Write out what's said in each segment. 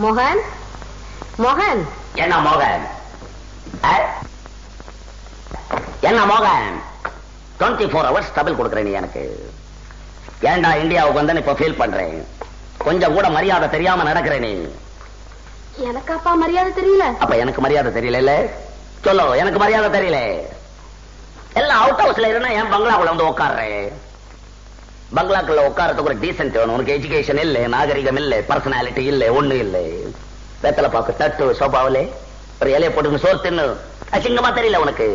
மோகன், மோகன். என்ன மோகன்? என்ன மோகன்? 24 hours டபுள் கொடுக்குறேன் நீ எனக்கு. ஏண்டா இந்தியாவுக்கு வந்து இப்ப ஃபீல் பண்றேன். கொஞ்சம் கூட மரியாதை தெரியாம நடக்கிறேன் நீ. எனக்கு அப்பா மரியாதை தெரியல. அப்ப எனக்கு மரியாதை தெரியல. சொல்லு, எனக்கு மரியாதை தெரியல. எல்லாம் அவுட் ஹவுஸ்ல இருந்தா என் பங்களாக்குள்ள வந்து உட்கார்றேன். பங்களாக்குள்ள உட்காரத்துக்கு ஒரு டீசென்ட் வேணும். உனக்கு எஜுகேஷன் இல்ல, நாகரிகம் இல்ல, பர்சனாலிட்டி இல்ல, ஒண்ணு இல்ல. வெத்தலை பாக்கு தட்டு சோபாவிலே ஒரு இலைய போட்டு சோறு தின்னு அசிங்கமா தெரியல உனக்கு.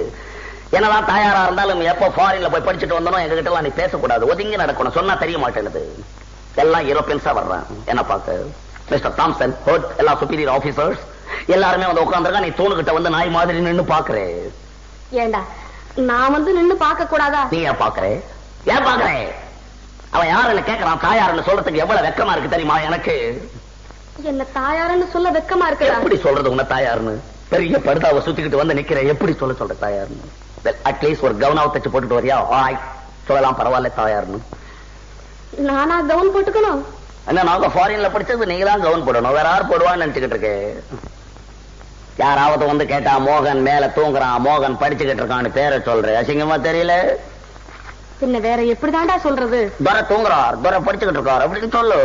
என்னதான் தாயாரா இருந்தாலும் எப்போ ஃபாரின்ல போய் படிச்சுட்டு வந்தோம் எங்க கிட்ட எல்லாம் நீ பேசக்கூடாது, ஒதுங்கி நடக்கணும். சொன்னா தெரிய மாட்டேங்குது. எல்லாம் யூரோப்பியன்ஸா வர்றான். என்ன பாக்க மிஸ்டர் தாம்சன், ஹோட், எல்லா சுப்பீரியர் ஆபீசர்ஸ் எல்லாருமே வந்து உட்காந்துருக்கா. நீ தூணுகிட்ட வந்து நாய் மாதிரி நின்னு பாக்குறே. ஏண்டா நான் வந்து நின்னு பாக்க கூடாதா? நீ ஏன் பாக்குறே? ஏன் பாக்குறே? அவன் யாருன்னு கேட்கறான். தாயாருன்னு சொல்றதுக்கு எவ்வளவு வெக்கமா இருக்கு தெரியுமா எனக்கு? என்ன தாயாருன்னு சொல்ல வெக்கமா இருக்கு. எப்படி சொல்றது உன்ன தாயாருன்னு? பெரிய படுதாவை சுத்திக்கிட்டு வந்து நிக்கிற, எப்படி சொல்ற தாயாருன்னு? அட்லீஸ்ட் ஒரு கவுனாவை தச்சு போட்டுட்டு வரியா? சொல்லலாம், பரவாயில்ல தாயாருன்னு. நானா கவுன் போட்டுக்கணும்? என்ன, நாங்க ஃபாரின்ல படிச்சது நீங்க தான் கவுன் போடணும், வேற யார் போடுவான்னு நினைச்சுக்கிட்டு இருக்கு. யாராவது வந்து கேட்டா மோகன் மேல தூங்குறான், மோகன் படிச்சுக்கிட்டு இருக்கான்னு பேரை சொல்ற, அசிங்கமா தெரியல? பின்ன வேற எப்படிதான்டா சொல்றது? துரை தூங்குறார், துரை படிச்சுக்கிட்டு இருக்கார் அப்படின்னு சொல்லு.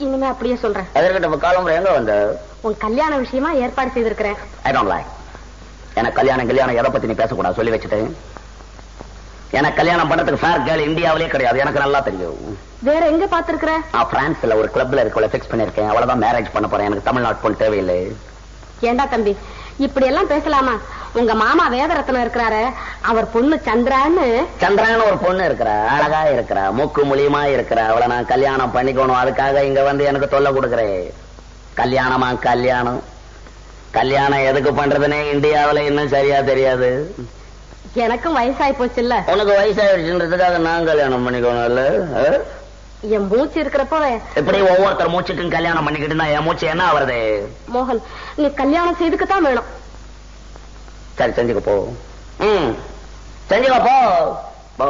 இனிமே அப்படியே சொல்றேன். எதிர்கிட்ட காலம்புற எங்க வந்து உன் கல்யாண விஷயமா ஏற்பாடு செய்திருக்கிறேன். I don't like. எனக்கு கல்யாணம் எதை பத்தி நீ பேசக்கூடாது சொல்லி வச்சுட்டேன். எனக்கு கல்யாணம் பண்றதுக்கு ஃபேர் கேர்ள் இந்தியாவிலே கிடையாது, எனக்கு நல்லா தெரியும். வேற எங்க பாத்துருக்கிற? நான் பிரான்ஸ்ல ஒரு கிளப்ல இருக்க பிக்ஸ் பண்ணிருக்கேன். அவ்வளவுதான் மேரேஜ் பண்ண போறேன். எனக்கு தமிழ்நாட்டு பொண்ணு தேவையில்லை. ஏண்டா தம்பி இப்படி எல்லாம் பேசலாமா? உங்க மாமா வேதரத்னம் இருக்கிறாரு, அவர் பொண்ணு சந்திரான்னு ஒரு பொண்ணு இருக்கிறா, அழகா இருக்கிறா, மூக்கு முழியுமா இருக்கிறா. அவளை நான் கல்யாணம் பண்ணிக்கணும். அதுக்காக இங்க வந்து எனக்கு தொல்லை கொடுக்குறேன். கல்யாணமா கல்யாணம்? கல்யாணம் எதுக்கு பண்றதுன்னே இந்தியாவில இன்னும் சரியா தெரியாது. எனக்கும் வயசாகி போச்சு இல்ல? உனக்கு வயசாயிடுச்சுன்றதுக்காக நான் கல்யாணம் பண்ணிக்கணும் இல்ல? என் மூச்சு இருக்கிறப்ப எப்படி ஒவ்வொருத்தர் மூச்சுக்கும் கல்யாணம் பண்ணிக்கிட்டு என் மூச்சு என்ன ஆவறது? மோகன், நீ கல்யாணம் செய்துக்கத்தான் வேணும். சரி, செஞ்சுக்க போ. செஞ்சுக்க போ.